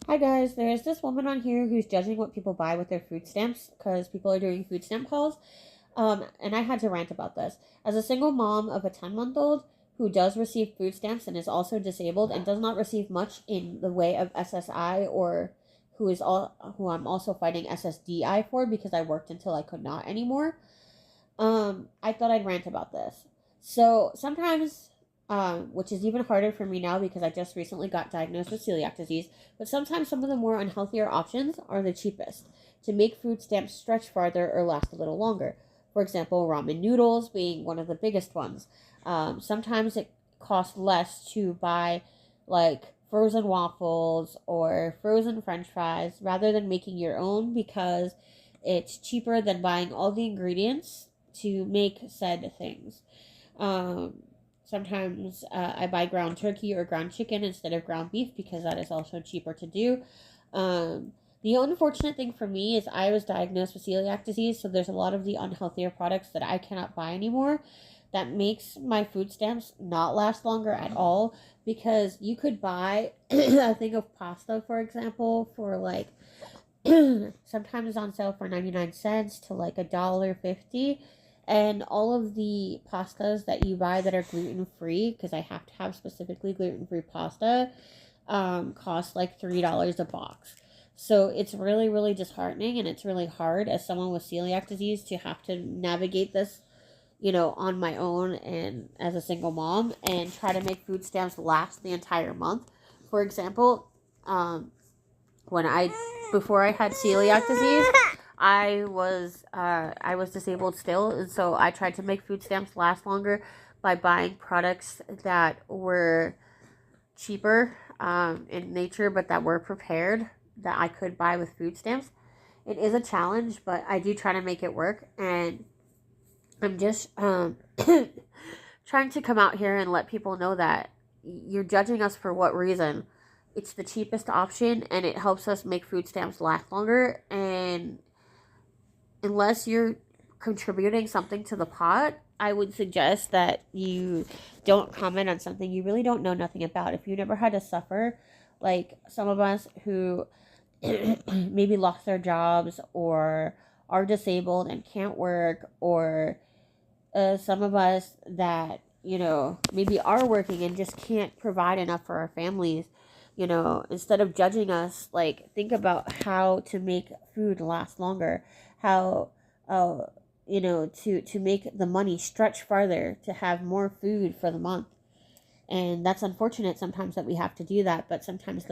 Hi guys, there's this woman on here who's judging what people buy with their food stamps because people are doing food stamp hauls. And I had to rant about this. As a single mom of a 10-month-old who does receive food stamps and is also disabled and does not receive much in the way of SSI or who I'm also fighting SSDI for because I worked until I could not anymore. I thought I'd rant about this. So sometimes, which is even harder for me now because I just recently got diagnosed with celiac disease, but sometimes some of the more unhealthier options are the cheapest to make food stamps stretch farther or last a little longer. For example, ramen noodles being one of the biggest ones. Sometimes it costs less to buy like frozen waffles or frozen french fries rather than making your own because it's cheaper than buying all the ingredients to make said things. Um, Sometimes I buy ground turkey or ground chicken instead of ground beef because that is also cheaper to do. Um, the unfortunate thing for me is I was diagnosed with celiac disease, so there's a lot of the unhealthier products that I cannot buy anymore. That makes my food stamps not last longer at all because you could buy a thing of pasta, for example, for like sometimes on sale for 99 cents to like $1.50, and all of the pastas that you buy that are gluten free, because I have to have specifically gluten free pasta, cost like $3 a box. So it's really really disheartening, and it's really hard as someone with celiac disease to have to navigate this, on my own and as a single mom and try to make food stamps last the entire month. For example, when I before I had celiac disease, I was disabled still, and so I tried to make food stamps last longer by buying products that were cheaper in nature, but that were prepared that I could buy with food stamps. It is a challenge, but I do try to make it work, and I'm just trying to come out here and let people know that you're judging us for what reason. It's the cheapest option and it helps us make food stamps last longer. And unless you're contributing something to the pot, I would suggest that you don't comment on something you really don't know nothing about. If you never had to suffer, like some of us who maybe lost their jobs or are disabled and can't work, or some of us that maybe are working and just can't provide enough for our families, instead of judging us, like think about how to make food last longer, how uh to make the money stretch farther to have more food for the month. And that's unfortunate sometimes that we have to do that, but sometimes